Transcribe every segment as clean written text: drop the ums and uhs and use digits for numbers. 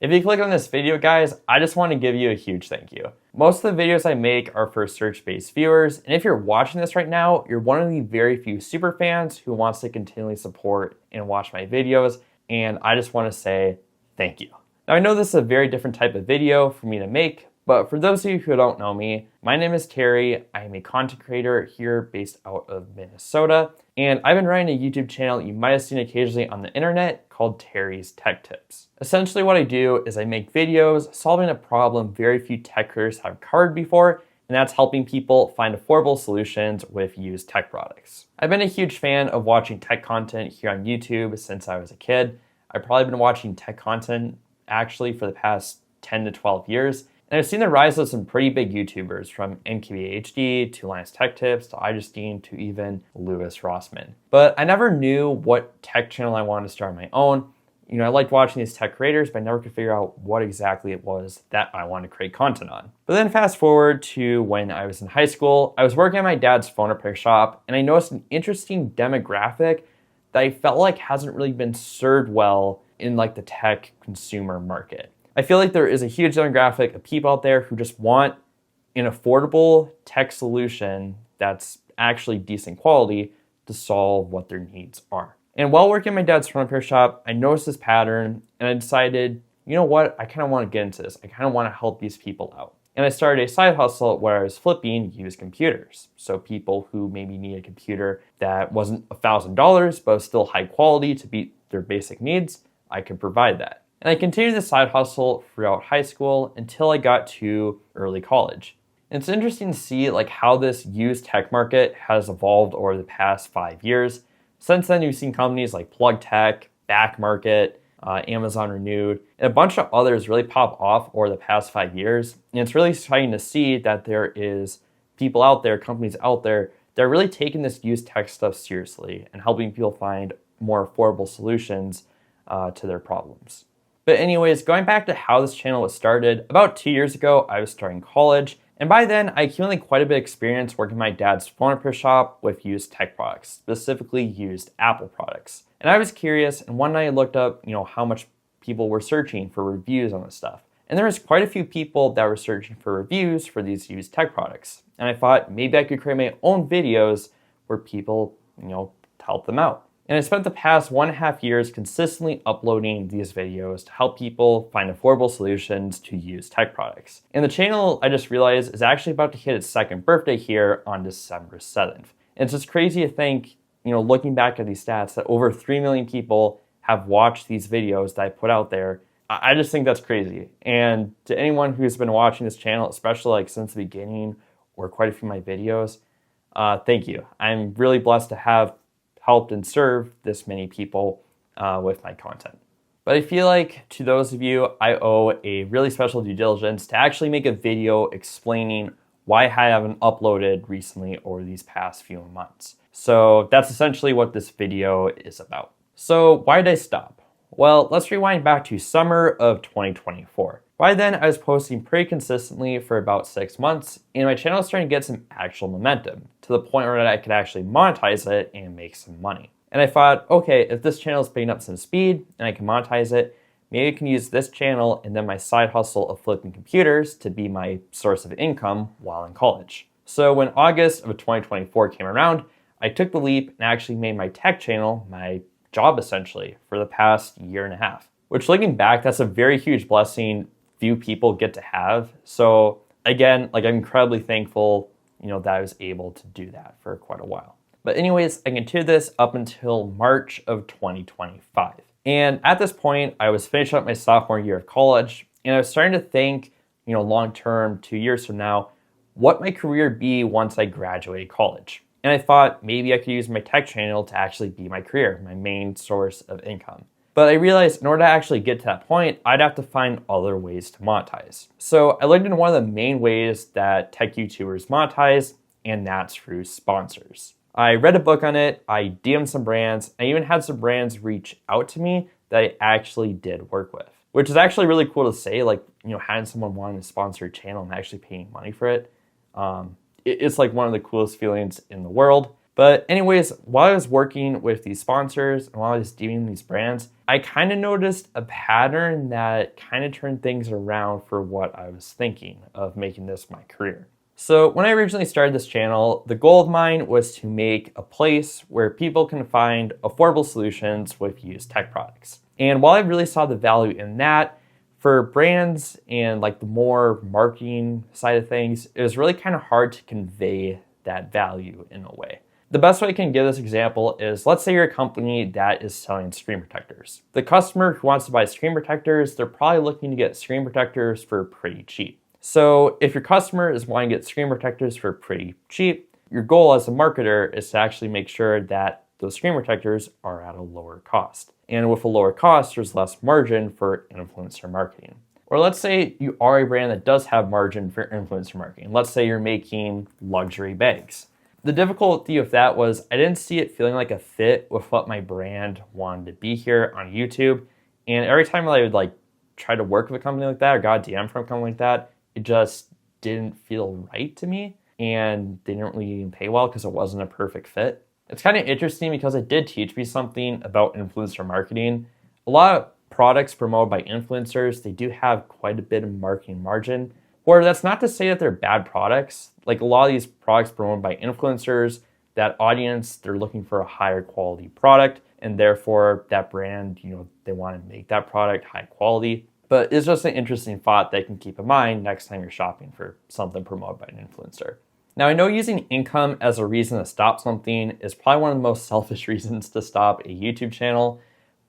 If you click on this video, guys, I just want to give you a huge thank you. Most of the videos I make are for search-based viewers, and if you're watching this right now, you're one of the very few super fans who wants to continually support and watch my videos, and I just want to say thank you. Now, I know this is a very different type of video for me to make, but for those of you who don't know me, my name is Terry. I am a content creator here based out of Minnesota, and I've been running a YouTube channel you might have seen occasionally on the internet called Terry's Tech Tips. Essentially what I do is I make videos solving a problem very few tech creators have covered before, and that's helping people find affordable solutions with used tech products. I've been a huge fan of watching tech content here on YouTube since I was a kid. I've probably been watching tech content actually for the past 10 to 12 years. And I've seen the rise of some pretty big YouTubers, from NKBHD to Linus Tech Tips to iJustine to even Louis Rossmann. But I never knew what tech channel I wanted to start on my own. I liked watching these tech creators, but I never could figure out what exactly it was that I wanted to create content on. But then fast forward to when I was in high school, I was working at my dad's phone repair shop, and I noticed an interesting demographic that I felt like hasn't really been served well in like the tech consumer market. I feel like there is a huge demographic of people out there who just want an affordable tech solution that's actually decent quality to solve what their needs are. And while working at my dad's phone repair shop, I noticed this pattern and I decided, you know what, I kind of want to get into this. I kind of want to help these people out. And I started a side hustle where I was flipping used computers. So people who maybe need a computer that wasn't $1,000 but was still high quality to meet their basic needs, I could provide that. And I continued this side hustle throughout high school until I got to early college. And it's interesting to see like how this used tech market has evolved over the past 5 years. Since then, you've seen companies like Plug Tech, Back Market, Amazon Renewed, and a bunch of others really pop off over the past 5 years. And it's really exciting to see that there is people out there, companies out there, that are really taking this used tech stuff seriously and helping people find more affordable solutions to their problems. But anyways, going back to how this channel was started, about 2 years ago, I was starting college. And by then, I accumulated quite a bit of experience working in my dad's phone repair shop with used tech products, specifically used Apple products. And I was curious, and one night I looked up, how much people were searching for reviews on this stuff. And there was quite a few people that were searching for reviews for these used tech products. And I thought maybe I could create my own videos where people, to help them out. And I spent the past 1.5 years consistently uploading these videos to help people find affordable solutions to used tech products. And the channel, I just realized, is actually about to hit its second birthday here on December 7th. And it's just crazy to think, looking back at these stats, that over 3 million people have watched these videos that I put out there. I just think that's crazy. And to anyone who's been watching this channel, especially like since the beginning or quite a few of my videos, thank you. I'm really blessed to have helped and served this many people with my content. But I feel like to those of you, I owe a really special due diligence to actually make a video explaining why I haven't uploaded recently over these past few months. So that's essentially what this video is about. So why did I stop? Well, let's rewind back to summer of 2024. By then, I was posting pretty consistently for about 6 months, and my channel was starting to get some actual momentum, to the point where I could actually monetize it and make some money. And I thought, okay, if this channel is picking up some speed and I can monetize it, maybe I can use this channel and then my side hustle of flipping computers to be my source of income while in college. So when August of 2024 came around, I took the leap and actually made my tech channel my job essentially for the past 1.5 years. Which, looking back, that's a very huge blessing few people get to have. So again, I'm incredibly thankful, that I was able to do that for quite a while. But anyways, I continued this up until March of 2025. And at this point, I was finishing up my sophomore year of college, and I was starting to think, long term, 2 years from now, what my career be once I graduated college. And I thought maybe I could use my tech channel to actually be my career, my main source of income. But I realized in order to actually get to that point, I'd have to find other ways to monetize. So I looked into one of the main ways that tech YouTubers monetize, and that's through sponsors. I read a book on it, I DM'd some brands, I even had some brands reach out to me that I actually did work with. Which is actually really cool to say, having someone wanting to sponsor a channel and actually paying money for it. It's like one of the coolest feelings in the world. But anyways, while I was working with these sponsors and while I was dealing with these brands, I kind of noticed a pattern that kind of turned things around for what I was thinking of making this my career. So when I originally started this channel, the goal of mine was to make a place where people can find affordable solutions with used tech products. And while I really saw the value in that, for brands and like the more marketing side of things, it was really kind of hard to convey that value in a way. The best way I can give this example is, let's say you're a company that is selling screen protectors. The customer who wants to buy screen protectors, they're probably looking to get screen protectors for pretty cheap. So if your customer is wanting to get screen protectors for pretty cheap, your goal as a marketer is to actually make sure that those screen protectors are at a lower cost. And with a lower cost, there's less margin for influencer marketing. Or let's say you are a brand that does have margin for influencer marketing. Let's say you're making luxury bags. The difficulty with that was I didn't see it feeling like a fit with what my brand wanted to be here on YouTube. And every time I would try to work with a company like that or got a DM from a company like that, it just didn't feel right to me. And they didn't really even pay well because it wasn't a perfect fit. It's kind of interesting because it did teach me something about influencer marketing. A lot of products promoted by influencers, they do have quite a bit of marketing margin. Or that's not to say that they're bad products. Like a lot of these products promoted by influencers, that audience, they're looking for a higher quality product, and therefore that brand, they want to make that product high quality. But it's just an interesting thought that you can keep in mind next time you're shopping for something promoted by an influencer. Now, I know using income as a reason to stop something is probably one of the most selfish reasons to stop a YouTube channel,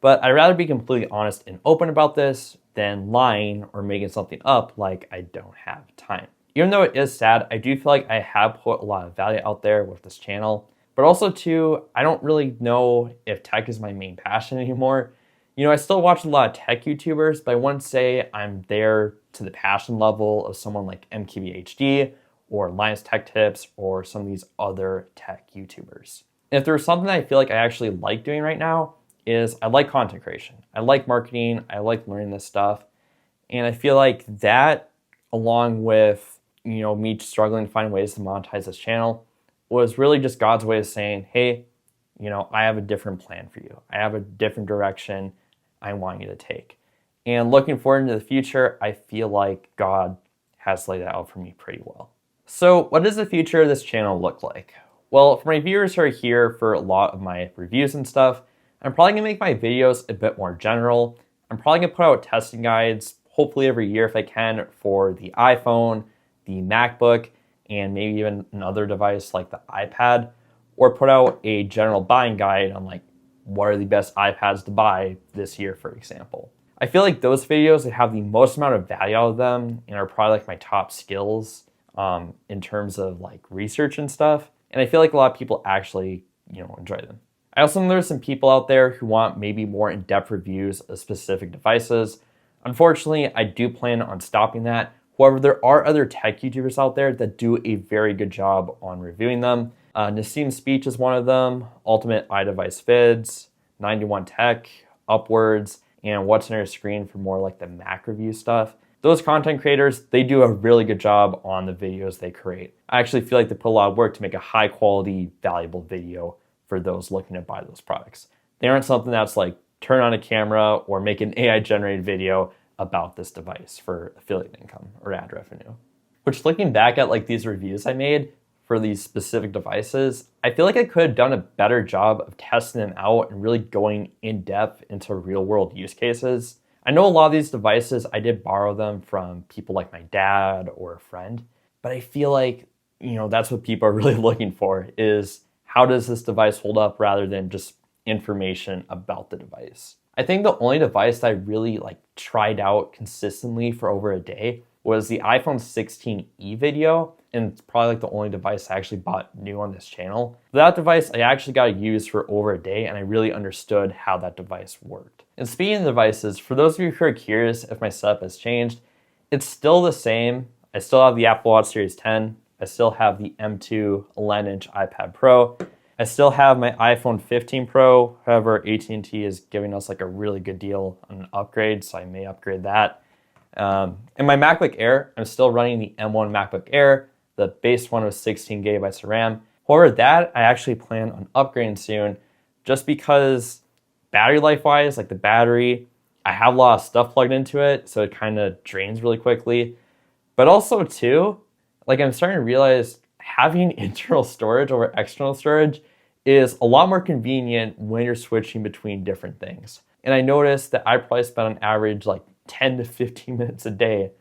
but I'd rather be completely honest and open about this than lying or making something up like I don't have time. Even though it is sad, I do feel like I have put a lot of value out there with this channel, but also too, I don't really know if tech is my main passion anymore. I still watch a lot of tech YouTubers, but I wouldn't say I'm there to the passion level of someone like MKBHD or Linus Tech Tips or some of these other tech YouTubers. And if there's something I feel like I actually like doing right now, is I like content creation. I like marketing. I like learning this stuff. And I feel like that, along with, me struggling to find ways to monetize this channel, was really just God's way of saying, hey, I have a different plan for you. I have a different direction I want you to take. And looking forward into the future, I feel like God has laid it out for me pretty well. So what does the future of this channel look like? Well, for my viewers who are here for a lot of my reviews and stuff, I'm probably gonna make my videos a bit more general. I'm probably gonna put out testing guides, hopefully every year if I can, for the iPhone, the MacBook, and maybe even another device like the iPad, or put out a general buying guide on what are the best iPads to buy this year, for example. I feel like those videos that have the most amount of value out of them and are probably my top skills in terms of research and stuff. And I feel like a lot of people actually, enjoy them. I also know there's some people out there who want maybe more in-depth reviews of specific devices. Unfortunately, I do plan on stopping that. However, there are other tech YouTubers out there that do a very good job on reviewing them. Nassim Speech is one of them, Ultimate iDevice Vids, 91 Tech, Upwards, and What's on Your Screen for more like the Mac review stuff. Those content creators, they do a really good job on the videos they create. I actually feel like they put a lot of work to make a high quality, valuable video for those looking to buy those products. They aren't something that's turn on a camera or make an AI generated video about this device for affiliate income or ad revenue. Which, looking back at these reviews I made for these specific devices, I feel like I could have done a better job of testing them out and really going in depth into real world use cases. I know a lot of these devices, I did borrow them from people like my dad or a friend, but I feel like, that's what people are really looking for, is how does this device hold up rather than just information about the device. I think the only device that I really tried out consistently for over a day was the iPhone 16e video, and it's probably the only device I actually bought new on this channel. That device I actually got to use for over a day, and I really understood how that device worked. And speaking of devices, for those of you who are curious if my setup has changed, it's still the same. I still have the Apple Watch Series 10. I still have the M2 11-inch iPad Pro. I still have my iPhone 15 Pro. However, AT&T is giving us a really good deal on an upgrade, so I may upgrade that. And my MacBook Air, I'm still running the M1 MacBook Air. The base one was 16 gigabytes of RAM. However, that I actually plan on upgrading soon just because battery life wise, like the battery, I have a lot of stuff plugged into it, so it kind of drains really quickly. But also too, like I'm starting to realize having internal storage over external storage is a lot more convenient when you're switching between different things. And I noticed that I probably spend on average like 10 to 15 minutes a day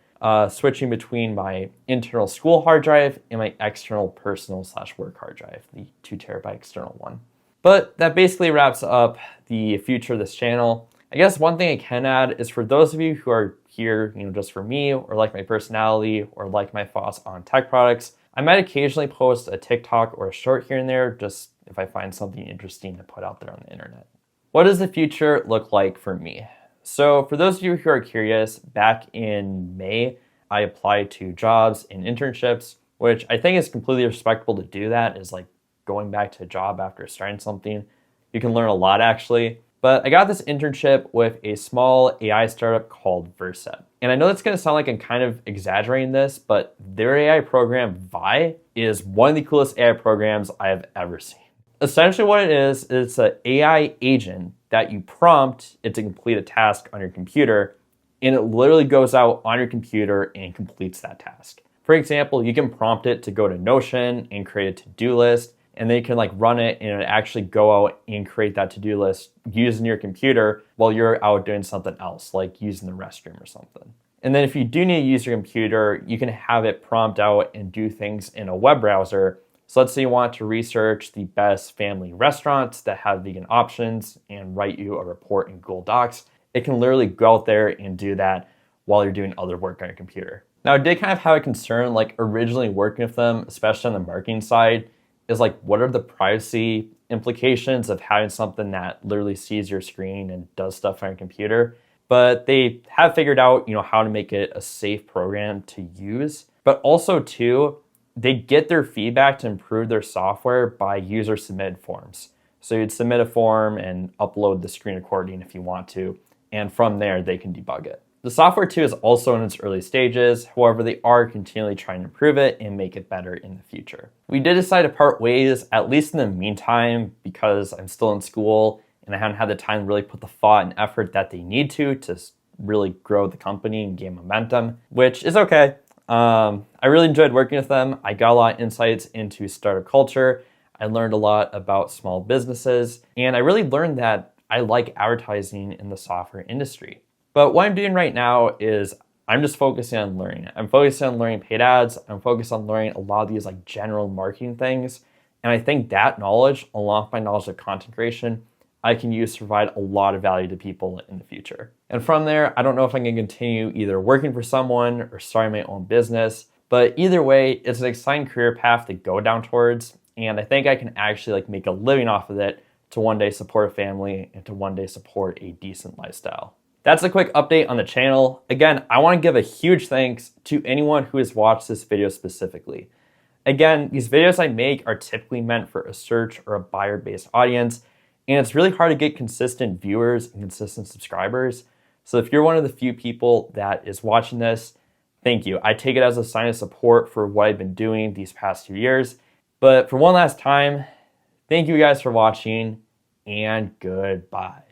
switching between my internal school hard drive and my external personal/work hard drive, the 2 terabyte external one. But that basically wraps up the future of this channel. I guess one thing I can add is for those of you who are here, just for me or like my personality or like my thoughts on tech products, I might occasionally post a TikTok or a short here and there, just if I find something interesting to put out there on the internet. What does the future look like for me? So for those of you who are curious, back in May, I applied to jobs and internships, which I think is completely respectable to do that, is like going back to a job after starting something. You can learn a lot actually. But I got this internship with a small AI startup called Versa. And I know that's gonna sound like I'm kind of exaggerating this, but their AI program, Vi, is one of the coolest AI programs I have ever seen. Essentially what it is, it's an AI agent that you prompt it to complete a task on your computer, and it literally goes out on your computer and completes that task. For example, you can prompt it to go to Notion and create a to-do list, and then you can like run it and it actually go out and create that to-do list using your computer while you're out doing something else, like using the restroom or something. And then if you do need to use your computer, you can have it prompt out and do things in a web browser. So let's say you want to research the best family restaurants that have vegan options and write you a report in Google Docs. It can literally go out there and do that while you're doing other work on your computer. Now, I did kind of have a concern, like originally working with them, especially on the marketing side, is like, what are the privacy implications of having something that literally sees your screen and does stuff on your computer? But they have figured out, how to make it a safe program to use. But also too, they get their feedback to improve their software by user submitted forms. So you'd submit a form and upload the screen recording if you want to, and from there they can debug it. The software too is also in its early stages. However, they are continually trying to improve it and make it better in the future. We did decide to part ways, at least in the meantime, because I'm still in school and I haven't had the time to really put the thought and effort that they need to really grow the company and gain momentum, which is okay. I really enjoyed working with them. I got a lot of insights into startup culture. I learned a lot about small businesses, and I really learned that I like advertising in the software industry. But what I'm doing right now is I'm just focusing on learning. I'm focusing on learning paid ads. I'm focused on learning a lot of these like general marketing things. And I think that knowledge, along with my knowledge of content creation, I can use to provide a lot of value to people in the future. And from there, I don't know if I can continue either working for someone or starting my own business, but either way, it's an exciting career path to go down towards. And I think I can actually make a living off of it to one day support a family and to one day support a decent lifestyle. That's a quick update on the channel. Again, I want to give a huge thanks to anyone who has watched this video specifically. Again, these videos I make are typically meant for a search or a buyer-based audience, and it's really hard to get consistent viewers and consistent subscribers. So if you're one of the few people that is watching this, thank you. I take it as a sign of support for what I've been doing these past 2 years. But for one last time, thank you guys for watching, and goodbye.